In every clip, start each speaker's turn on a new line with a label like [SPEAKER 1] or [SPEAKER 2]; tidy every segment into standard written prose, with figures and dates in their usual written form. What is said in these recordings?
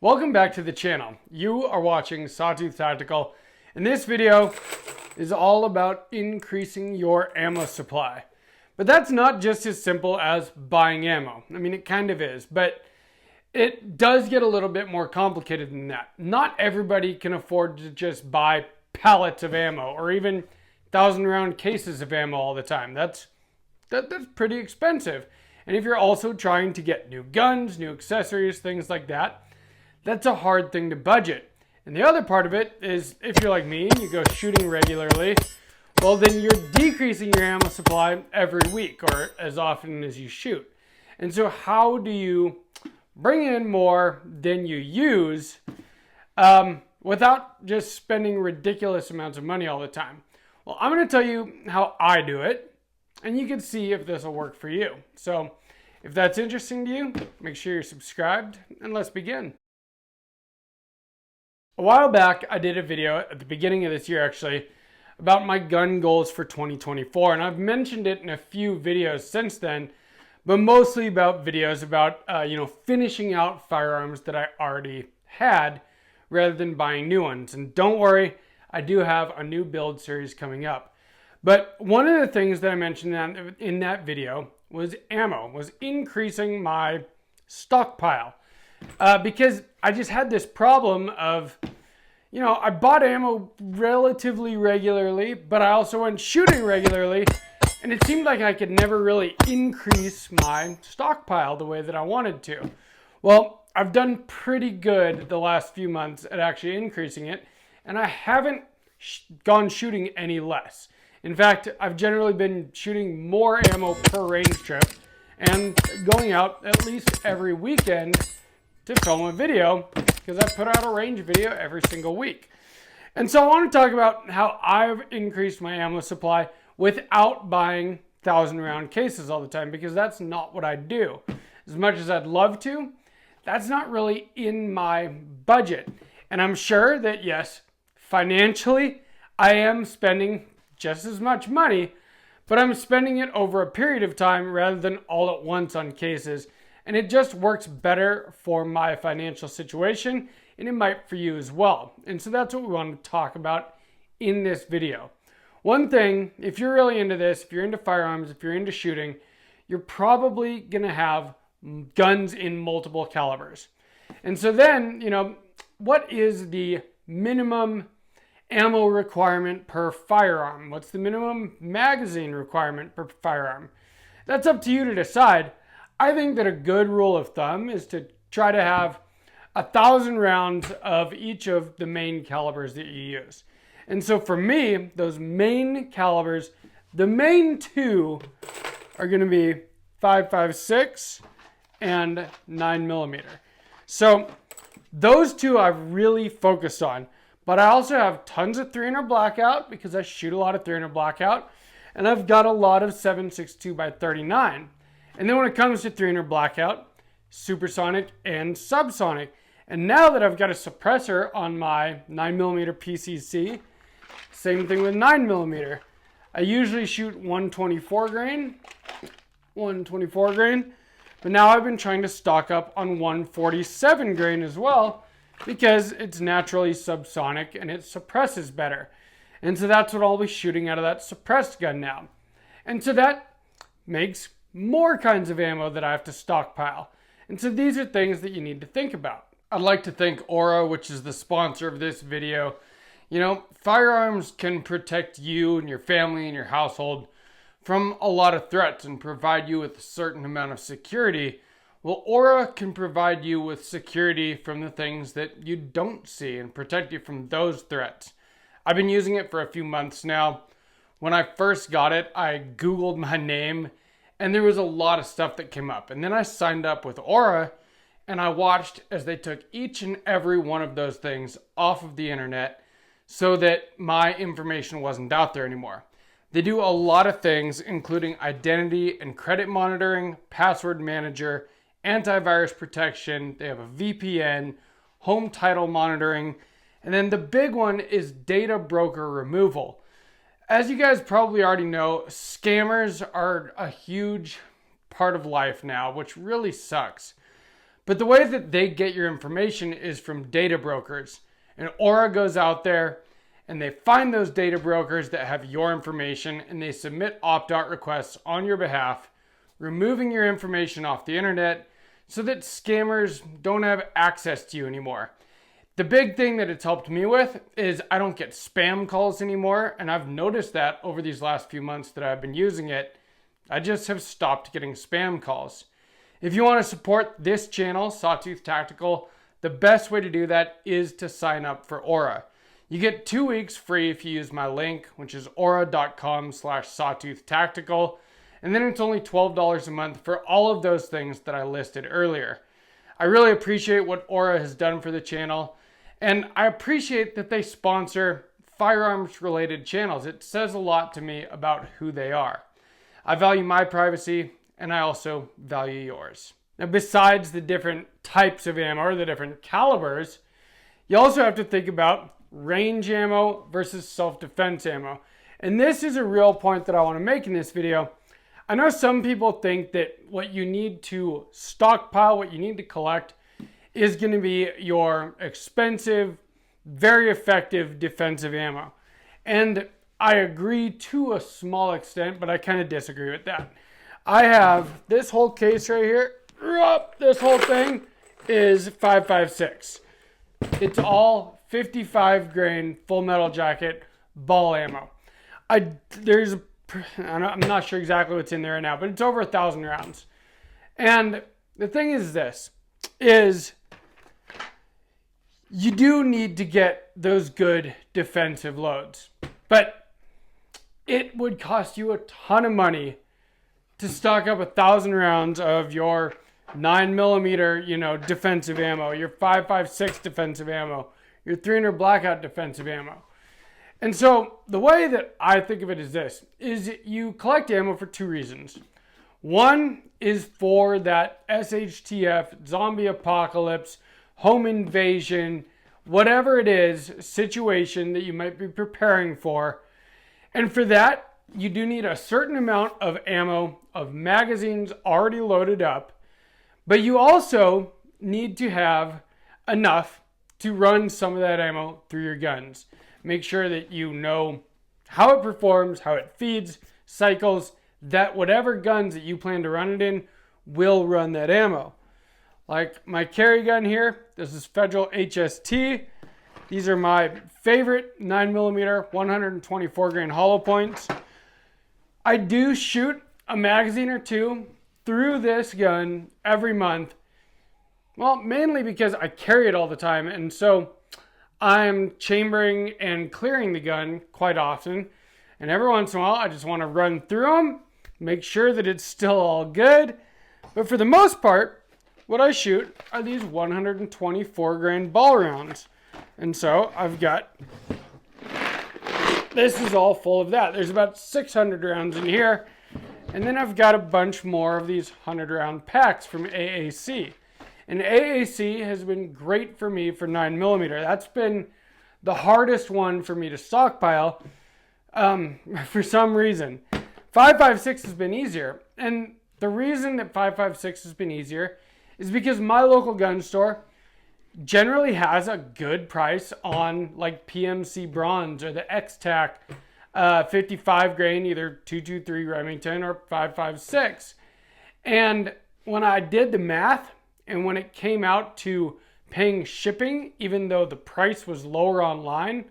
[SPEAKER 1] Welcome back to the channel. You are watching Sawtooth Tactical, and this video is all about increasing your ammo supply. But that's not just as simple as buying ammo. I mean, it kind of is, but it does get a little bit more complicated than that. Not everybody can afford to just buy pallets of ammo or even 1,000-round cases of ammo all the time. That's pretty expensive. And if you're also trying to get new guns, new accessories, things like that, that's a hard thing to budget. And the other part of it is if you're like me and you go shooting regularly, well, then you're decreasing your ammo supply every week or as often as you shoot. And so how do you bring in more than you use without just spending ridiculous amounts of money all the time? Well, I'm going to tell you how I do it, and you can see if this will work for you. So if that's interesting to you, make sure you're subscribed, and let's begin. A while back, I did a video at the beginning of this year, actually, about my gun goals for 2024, and I've mentioned it in a few videos since then, but mostly about videos about, finishing out firearms that I already had rather than buying new ones. And don't worry, I do have a new build series coming up. But one of the things that I mentioned in that video was ammo, was increasing my stockpile. Because I just had this problem of, I bought ammo relatively regularly, but I also went shooting regularly, and it seemed like I could never really increase my stockpile the way that I wanted to. Well, I've done pretty good the last few months at actually increasing it, and I haven't gone shooting any less. In fact, I've generally been shooting more ammo per range trip and going out at least every weekend to film a video, because I put out a range video every single week. And so I want to talk about how I've increased my ammo supply without buying 1,000-round cases all the time, because that's not what I do. As much as I'd love to, that's not really in my budget. And I'm sure that, yes, financially, I am spending just as much money, but I'm spending it over a period of time rather than all at once on cases. And it just works better for my financial situation, and it might for you as well. And so that's what we want to talk about in this video. One thing, if you're really into this, if you're into firearms, if you're into shooting, you're probably going to have guns in multiple calibers. And so then, what is the minimum ammo requirement per firearm? What's the minimum magazine requirement per firearm? That's up to you to decide. I think that a good rule of thumb is to try to have 1,000 rounds of each of the main calibers that you use. And so for me, those main calibers, the main two are going to be 5.56 and 9mm. So those two I've really focused on. But I also have tons of 300 blackout because I shoot a lot of 300 blackout. And I've got a lot of 7.62 by 39. And then when it comes to 300 blackout, supersonic and subsonic. And now that I've got a suppressor on my 9mm PCC, same thing with 9mm. I usually shoot 124 grain, but now I've been trying to stock up on 147 grain as well because it's naturally subsonic and it suppresses better. And so that's what I'll be shooting out of that suppressed gun now. And so that makes more kinds of ammo that I have to stockpile. And so these are things that you need to think about. I'd like to thank Aura, which is the sponsor of this video. Firearms can protect you and your family and your household from a lot of threats and provide you with a certain amount of security. Well, Aura can provide you with security from the things that you don't see and protect you from those threats. I've been using it for a few months now. When I first got it, I Googled my name, and there was a lot of stuff that came up. And then I signed up with Aura, and I watched as they took each and every one of those things off of the internet so that my information wasn't out there anymore. They do a lot of things, including identity and credit monitoring, password manager, antivirus protection. They have a VPN, home title monitoring, and then the big one is data broker removal. As you guys probably already know, scammers are a huge part of life now, which really sucks. But the way that they get your information is from data brokers. And Aura goes out there and they find those data brokers that have your information and they submit opt-out requests on your behalf, removing your information off the internet so that scammers don't have access to you anymore. The big thing that it's helped me with is I don't get spam calls anymore, and I've noticed that over these last few months that I've been using it. I just have stopped getting spam calls. If you want to support this channel, Sawtooth Tactical, the best way to do that is to sign up for Aura. You get 2 weeks free if you use my link, which is aura.com/sawtooth-tactical. And then it's only $12 a month for all of those things that I listed earlier. I really appreciate what Aura has done for the channel. And I appreciate that they sponsor firearms related channels. It says a lot to me about who they are. I value my privacy and I also value yours. Now, besides the different types of ammo or the different calibers, you also have to think about range ammo versus self-defense ammo. And this is a real point that I want to make in this video. I know some people think that what you need to stockpile, what you need to collect, is going to be your expensive, very effective defensive ammo. And I agree to a small extent, but I kind of disagree with that. I have this whole case right here. This whole thing is 5.56. It's all 55 grain full metal jacket ball ammo. I'm not sure exactly what's in there right now, but it's over 1,000 rounds. And the thing is this, is you do need to get those good defensive loads, but it would cost you a ton of money to stock up 1,000 rounds of your 9mm, defensive ammo, your 5.56 defensive ammo, your 300 blackout defensive ammo. And so the way that I think of it is this, is you collect ammo for 2 reasons. One is for that SHTF, zombie apocalypse, home invasion, whatever it is, situation that you might be preparing for. And for that, you do need a certain amount of ammo, of magazines already loaded up, but you also need to have enough to run some of that ammo through your guns. Make sure that you know how it performs, how it feeds, cycles, that whatever guns that you plan to run it in will run that ammo. Like my carry gun here, this is Federal HST. These are my favorite 9mm 124 grain hollow points. I do shoot a magazine or 2 through this gun every month. Well, mainly because I carry it all the time, and so I'm chambering and clearing the gun quite often. And every once in a while, I just want to run through them, make sure that it's still all good. But for the most part, what I shoot are these 124 grain ball rounds. And so I've got, this is all full of that. There's about 600 rounds in here. And then I've got a bunch more of these 100 round packs from AAC. And AAC has been great for me for 9mm. That's been the hardest one for me to stockpile for some reason. 5.56 has been easier. And the reason that 5.56 has been easier is because my local gun store generally has a good price on like PMC Bronze or the X-Tac 55 grain, either 223 Remington or 5.56. And when I did the math and when it came out to paying shipping, even though the price was lower online,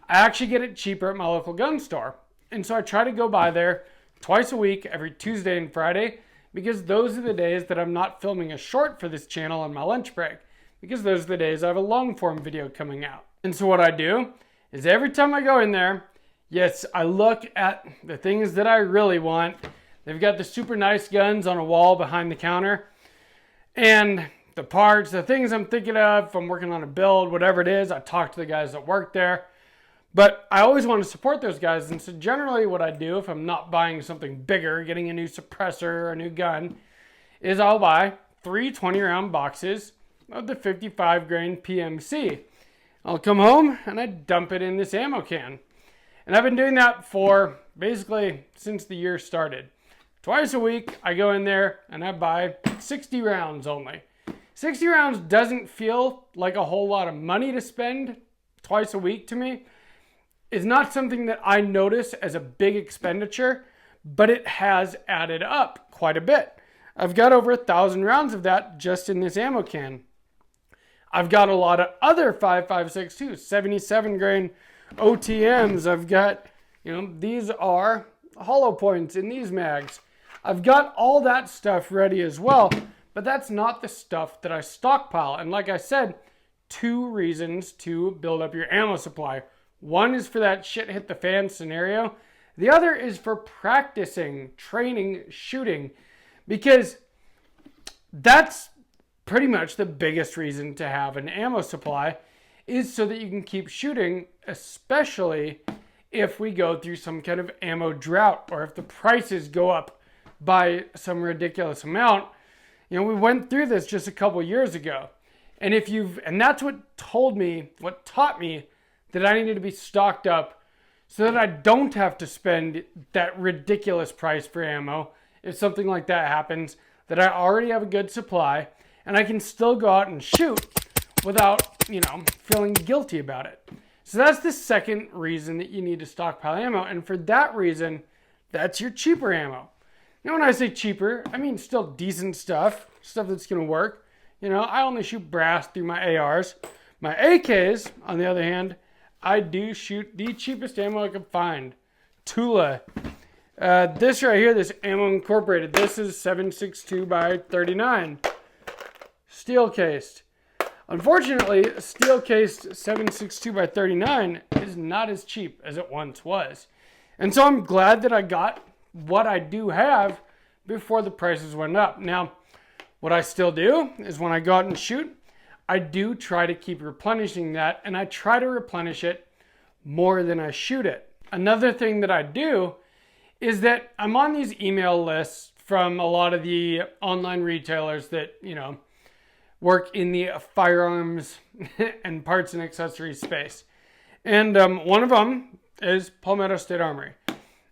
[SPEAKER 1] I actually get it cheaper at my local gun store. And so I try to go by there twice a week, every Tuesday and Friday, because those are the days that I'm not filming a short for this channel on my lunch break, because those are the days I have a long form video coming out. And so what I do is every time I go in there, yes, I look at the things that I really want. They've got the super nice guns on a wall behind the counter. And the parts, the things I'm thinking of, if I'm working on a build, whatever it is, I talk to the guys that work there. But I always want to support those guys. And so generally what I do, if I'm not buying something bigger, getting a new suppressor or a new gun, is I'll buy 3 20-round boxes of the 55 grain PMC. I'll come home and I dump it in this ammo can. And I've been doing that for basically since the year started. Twice a week, I go in there and I buy 60 rounds only. 60 rounds doesn't feel like a whole lot of money to spend twice a week to me. It's not something that I notice as a big expenditure, but it has added up quite a bit. I've got over 1,000 rounds of that just in this ammo can. I've got a lot of other 5.56 77 grain OTMs. I've got, these are hollow points in these mags. I've got all that stuff ready as well, but that's not the stuff that I stockpile. And like I said, 2 reasons to build up your ammo supply. One is for that shit hit the fan scenario. The other is for practicing, training, shooting, because that's pretty much the biggest reason to have an ammo supply, is so that you can keep shooting, especially if we go through some kind of ammo drought or if the prices go up by some ridiculous amount. We went through this just a couple years ago. And that's what taught me that I needed to be stocked up so that I don't have to spend that ridiculous price for ammo if something like that happens, that I already have a good supply and I can still go out and shoot without, feeling guilty about it. So that's the second reason that you need to stockpile ammo. And for that reason, that's your cheaper ammo. When I say cheaper, I mean still decent stuff that's going to work. I only shoot brass through my ARs. My AKs, on the other hand, I do shoot the cheapest ammo I could find. Tula. This right here, this Ammo Incorporated, this is 7.62 by 39. Steel cased. Unfortunately, steel cased 7.62 by 39 is not as cheap as it once was. And so I'm glad that I got what I do have before the prices went up. Now, what I still do is when I go out and shoot, I do try to keep replenishing that, and I try to replenish it more than I shoot it. Another thing that I do is that I'm on these email lists from a lot of the online retailers that, work in the firearms and parts and accessories space. And one of them is Palmetto State Armory.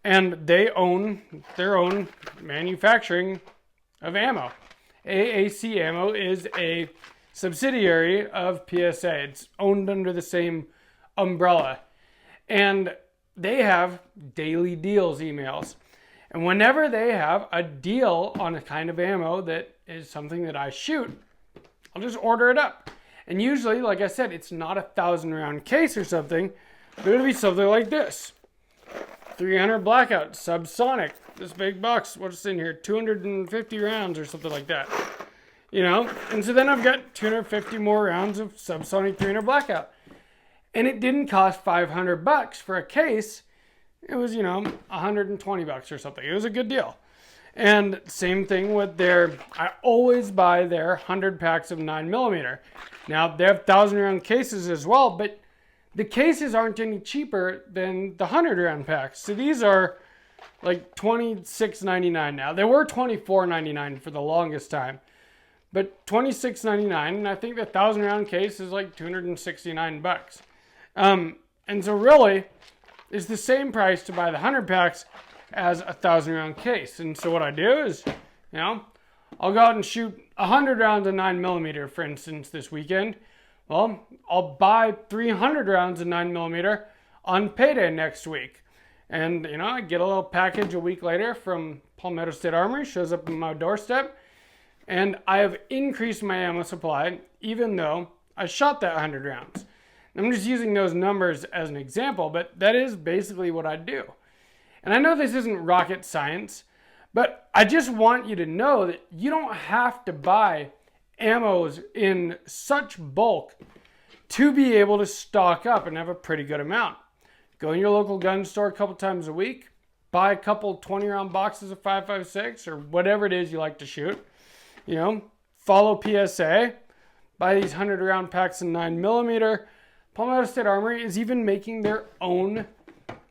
[SPEAKER 1] And they own their own manufacturing of ammo. AAC Ammo is a subsidiary of PSA. It's owned under the same umbrella. And they have daily deals emails. And whenever they have a deal on a kind of ammo that is something that I shoot, I'll just order it up. And usually, like I said, it's not a 1,000 round case or something, but it'll be something like this. 300 Blackout, subsonic, this big box, what's in here, 250 rounds or something like that. And so then I've got 250 more rounds of subsonic 300 Blackout. And it didn't cost $500 for a case. It was, $120 or something. It was a good deal. And same thing with I always buy their 100 packs of 9mm. Now, they have 1,000 round cases as well, but the cases aren't any cheaper than the 100 round packs. So these are like $26.99 now. They were $24.99 for the longest time, but $26.99, and I think the 1,000 round case is like $269. And so really, it's the same price to buy the 100 packs as a 1,000 round case. And so what I do is, I'll go out and shoot 100 rounds of 9mm, for instance, this weekend. Well, I'll buy 300 rounds of 9mm on payday next week. And, I get a little package a week later from Palmetto State Armory, shows up on my doorstep. And I have increased my ammo supply, even though I shot that 100 rounds. I'm just using those numbers as an example, but that is basically what I do. And I know this isn't rocket science, but I just want you to know that you don't have to buy ammos in such bulk to be able to stock up and have a pretty good amount. Go in your local gun store a couple times a week, buy a couple 20 round boxes of 5.56 or whatever it is you like to shoot. Follow PSA, buy these 100 round packs of 9mm. Palmetto State Armory is even making their own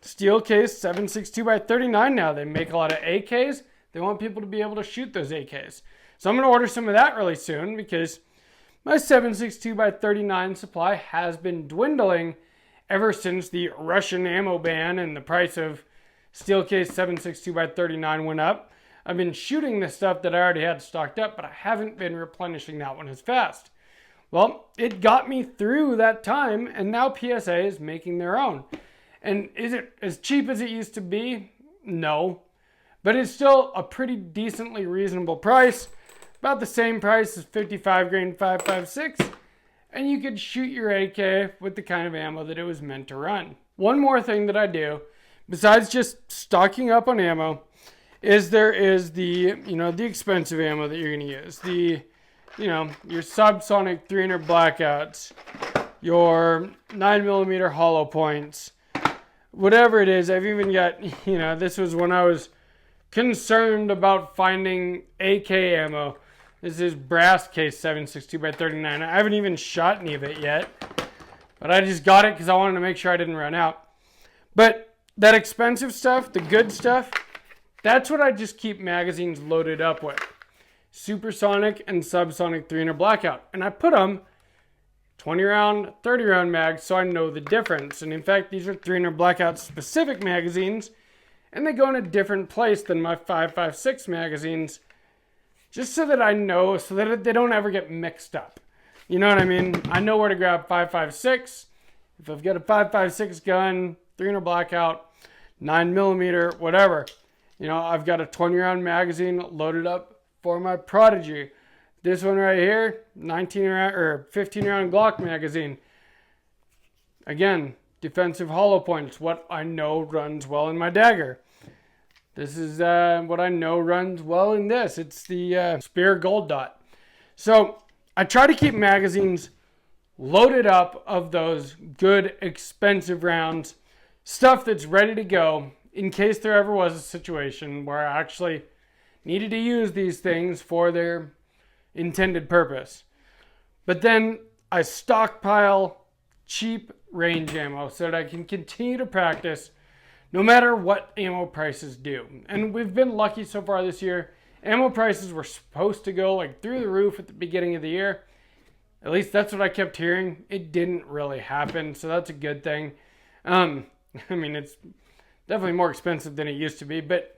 [SPEAKER 1] steel case 7.62 by 39 now. They make a lot of AKs. They want people to be able to shoot those AKs. So I'm going to order some of that really soon because my 7.62 by 39 supply has been dwindling ever since the Russian ammo ban and the price of steel case 7.62 by 39 went up. I've been shooting the stuff that I already had stocked up, but I haven't been replenishing that one as fast. Well, it got me through that time, and now PSA is making their own. And is it as cheap as it used to be? No. But it's still a pretty decently reasonable price. About the same price as 55 grain 5.56. And you could shoot your AK with the kind of ammo that it was meant to run. One more thing that I do, besides just stocking up on ammo, is there is the expensive ammo that you're going to use. Your subsonic 300 blackouts, your 9mm hollow points, whatever it is. I've even got, this was when I was concerned about finding AK ammo. This is brass case 7.62x39. I haven't even shot any of it yet, but I just got it because I wanted to make sure I didn't run out. But that expensive stuff, the good stuff, that's what I just keep magazines loaded up with. Supersonic and subsonic 300 blackout. And I put them 20 round, 30 round mags so I know the difference. And in fact, these are 300 blackout specific magazines, and they go in a different place than my 5.56 magazines, just so that I know, so that they don't ever get mixed up. You know what I mean? I know where to grab 5.56. If I've got a 5.56 gun, 300 blackout, 9mm, whatever, I've got a 20 round magazine loaded up for my Prodigy. This one right here, 19 round or 15 round Glock magazine. Again, defensive hollow points, what I know runs well in my dagger. This is what I know runs well in this. It's the Spear Gold Dot. So I try to keep magazines loaded up of those good, expensive rounds, stuff that's ready to go in case there ever was a situation where I actually needed to use these things for their intended purpose. But then I stockpile cheap range ammo so that I can continue to practice no matter what ammo prices do. And we've been lucky so far this year. Ammo prices were supposed to go like through the roof at the beginning of the year. At least that's what I kept hearing. It didn't really happen, so that's a good thing. It's definitely more expensive than it used to be, but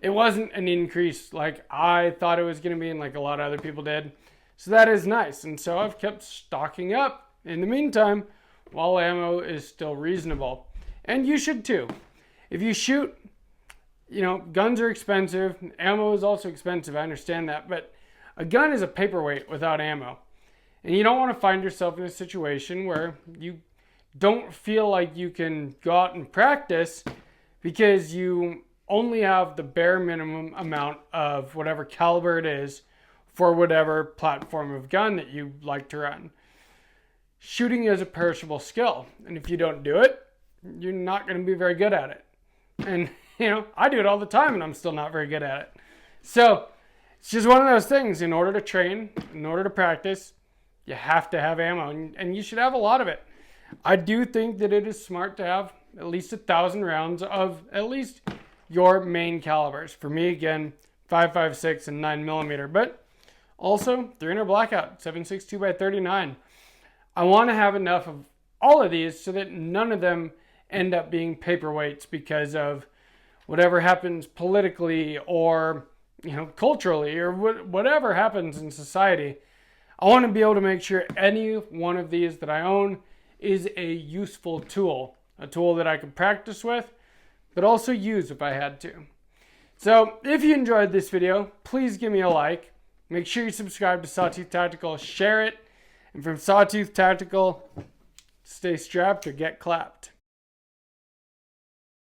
[SPEAKER 1] it wasn't an increase like I thought it was going to be and like a lot of other people did. So that is nice. And so I've kept stocking up in the meantime while ammo is still reasonable. And you should too. If you shoot, guns are expensive. Ammo is also expensive. I understand that. But a gun is a paperweight without ammo. And you don't want to find yourself in a situation where you don't feel like you can go out and practice because you only have the bare minimum amount of whatever caliber it is for whatever platform of gun that you like to run. Shooting is a perishable skill, and if you don't do it, you're not going to be very good at it. And, I do it all the time, and I'm still not very good at it. So it's just one of those things. In order to train, in order to practice, you have to have ammo, and you should have a lot of it. I do think that it is smart to have at least 1,000 rounds of at least your main calibers. For me, again, 5.56 and 9mm, but also 300 blackout, 7.62x39. I want to have enough of all of these so that none of them end up being paperweights because of whatever happens politically or culturally or whatever happens in society. I want to be able to make sure any one of these that I own is a useful tool, a tool that I can practice with, but also use if I had to. So if you enjoyed this video, please give me a like. Make sure you subscribe to Sawtooth Tactical, share it, and from Sawtooth Tactical, stay strapped or get clapped.